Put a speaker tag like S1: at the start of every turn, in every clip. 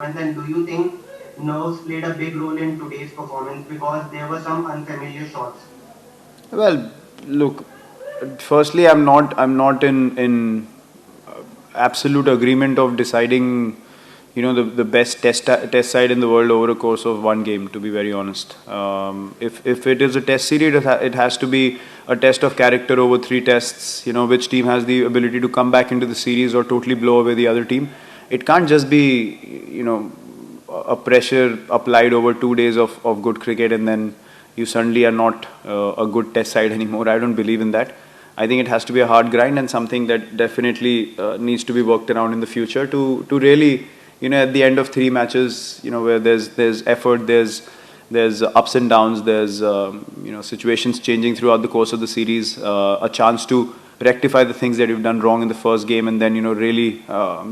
S1: And do you think nerves played a big role in today's performance because there were some unfamiliar shots?
S2: Well, look. Firstly, I'm not in absolute agreement of deciding, the best test side in the world over a course of one game. To be very honest, if it is a test series, it has to be a test of character over three tests. Which team has the ability to come back into the series or totally blow away the other team. It can't just be, a pressure applied over 2 days of good cricket and then you suddenly are not a good test side anymore. I don't believe in that. I think it has to be a hard grind and something that definitely needs to be worked around in the future to really, at the end of three matches, where there's effort, there's ups and downs, there's situations changing throughout the course of the series, a chance to rectify the things that you've done wrong in the first game, and then really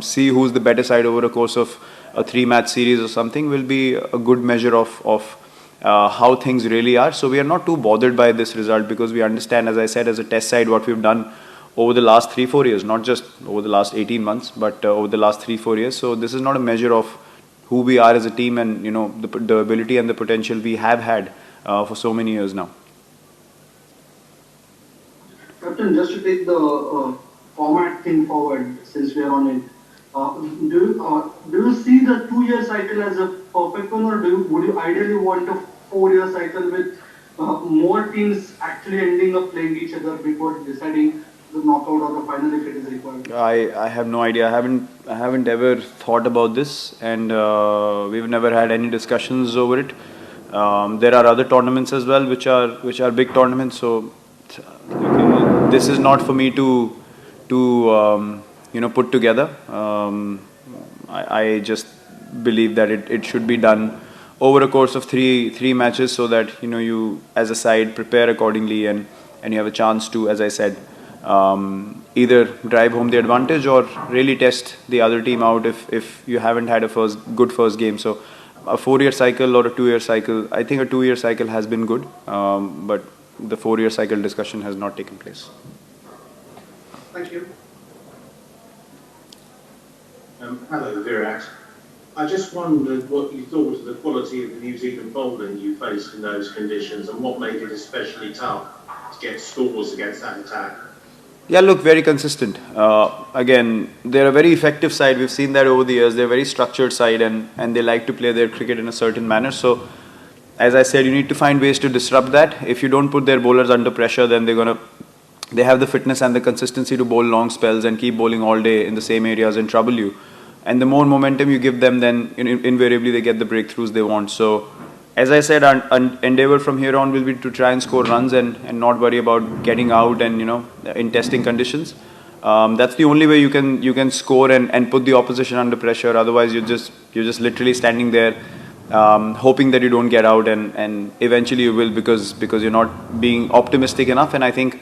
S2: see who's the better side over a course of a three-match series or something will be a good measure of how things really are. So we are not too bothered by this result because we understand, as I said, as a test side, what we've done over the last 3-4 years, not just over the last 18 months, but over the last 3-4 years. So this is not a measure of who we are as a team and the ability and the potential we have had for so many years now.
S3: Captain, just to take the format thing forward, since we are on it, do you see the 2 year cycle as a perfect one, or would you ideally want a 4 year cycle with more teams actually ending up playing each other before deciding the knockout or the final if it is required?
S2: I have no idea. I haven't ever thought about this, and we've never had any discussions over it. There are other tournaments as well, which are big tournaments. So this is not for me to put together. I just believe that it should be done over a course of three matches, so that you as a side prepare accordingly and you have a chance to, as I said, either drive home the advantage or really test the other team out if you haven't had a good first game. So a 4 year cycle or a 2 year cycle, I think a 2 year cycle has been good, but the 4 year cycle discussion has not taken place.
S3: Thank you.
S4: Hello, Virat. I just wondered what you thought of the quality of the New Zealand bowling you faced in those conditions and what made it especially tough to get scores against that attack.
S2: Yeah, look, very consistent. Again, they're a very effective side. We've seen that over the years. They're a very structured side and they like to play their cricket in a certain manner. So, as I said, you need to find ways to disrupt that. If you don't put their bowlers under pressure, then they have the fitness and the consistency to bowl long spells and keep bowling all day in the same areas and trouble you. And the more momentum you give them, then invariably they get the breakthroughs they want. So, as I said, our endeavor from here on will be to try and score runs and not worry about getting out and in testing conditions. That's the only way you can score and put the opposition under pressure. Otherwise, you're just literally standing there, hoping that you don't get out, and eventually you will because you're not being optimistic enough. And I think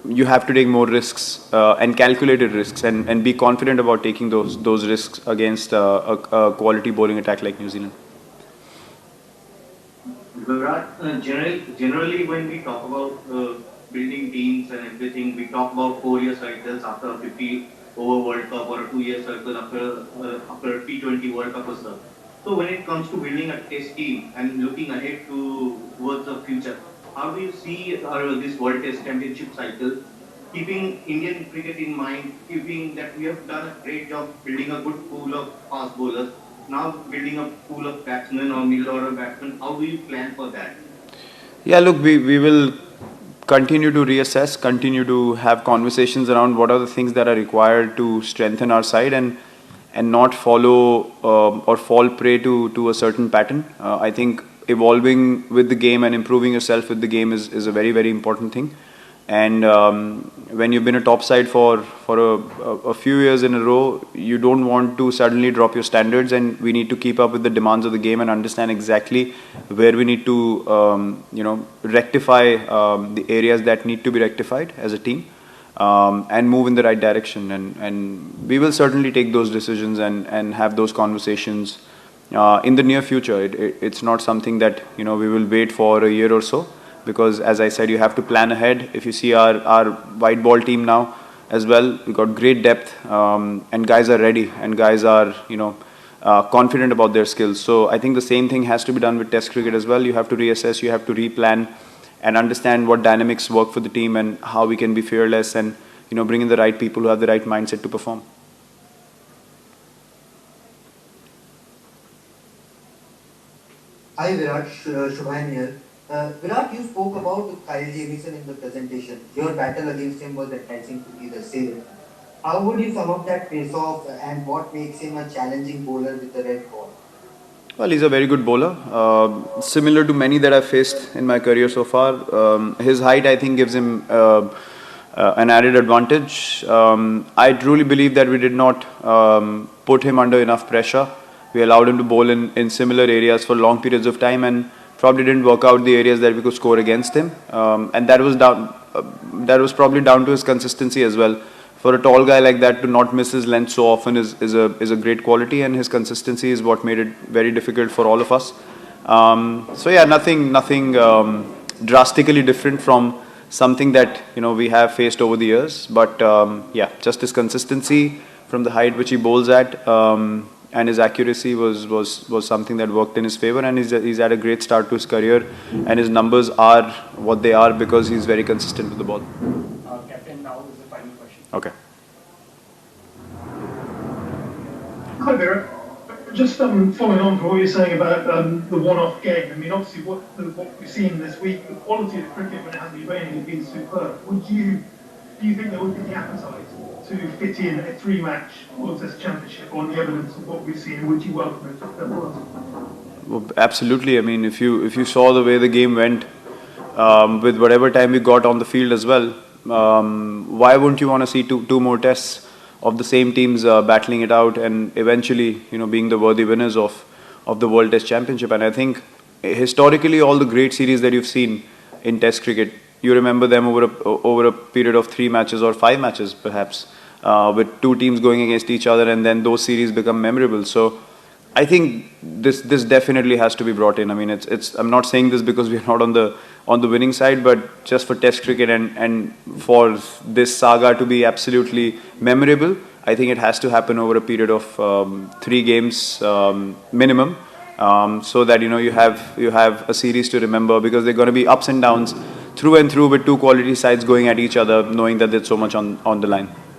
S2: you have to take more risks and calculated risks and be confident about taking those risks against a quality bowling attack like New Zealand.
S5: Virat, generally when we talk about building teams and everything, we talk about 4 year cycles after a 50 over World Cup or a 2 year cycle after a T20 World Cup or so. So when it comes to building a test team and looking ahead towards the future, how do you see this World Test Championship cycle, keeping Indian cricket in mind, keeping that we have done a great job building a good pool of fast bowlers, now building a pool of batsmen or middle order batsmen, how do you plan for that?
S2: Yeah, look, we will continue to reassess, continue to have conversations around what are the things that are required to strengthen our side and not follow or fall prey to a certain pattern. I think evolving with the game and improving yourself with the game is a very, very important thing. And when you've been a top side for a few years in a row, you don't want to suddenly drop your standards, and we need to keep up with the demands of the game and understand exactly where we need to rectify the areas that need to be rectified as a team, and move in the right direction. And we will certainly take those decisions and have those conversations in the near future. It's not something that we will wait for a year or so, because as I said, you have to plan ahead. If you see our white ball team now as well, we've got great depth, and guys are ready, and guys are confident about their skills. So I think the same thing has to be done with Test cricket as well. You have to reassess, you have to replan, and understand what dynamics work for the team and how we can be fearless and bring in the right people who have the right mindset to perform.
S6: Hi Virat, Shubhayan here. Virat, you spoke about Kyle Jamieson in the presentation. Your battle against him was enticing to be the same. How would you sum up that face-off and what makes him a challenging bowler with the red ball?
S2: Well, he's a very good bowler, similar to many that I've faced in my career so far. His height, I think, gives him an added advantage. I truly believe that we did not put him under enough pressure. We allowed him to bowl in similar areas for long periods of time and probably didn't work out the areas that we could score against him. And that was probably down to his consistency as well. For a tall guy like that to not miss his length so often is a great quality, and his consistency is what made it very difficult for all of us. So yeah, nothing drastically different from something that we have faced over the years. But yeah, just his consistency from the height which he bowls at, and his accuracy was something that worked in his favor, and he's had a great start to his career, and his numbers are what they are because he's very consistent with the ball.
S7: Captain, now is the final question.
S2: Okay.
S8: Hi there. Just following on from what you're saying about the one-off game. I mean, obviously, what we've seen this week, the quality of cricket when it hasn't been raining has been superb. Do you think there would be the appetite to fit in a three-match World Test Championship on the evidence of what we've seen? Would you welcome it if there was?
S2: Well, absolutely. I mean, if you saw the way the game went, with whatever time we got on the field as well, why wouldn't you want to see two more tests of the same teams battling it out and eventually, being the worthy winners of the World Test Championship? And I think historically, all the great series that you've seen in Test cricket, you remember them over a period of 3 matches or 5 matches, perhaps, with two teams going against each other, and then those series become memorable. So I think this definitely has to be brought in. I mean, I'm not saying this because we're not on the winning side, but just for Test cricket and for this saga to be absolutely memorable, I think it has to happen over a period of 3 games minimum, so that you have a series to remember, because there are going to be ups and downs through and through with two quality sides going at each other, knowing that there's so much on the line.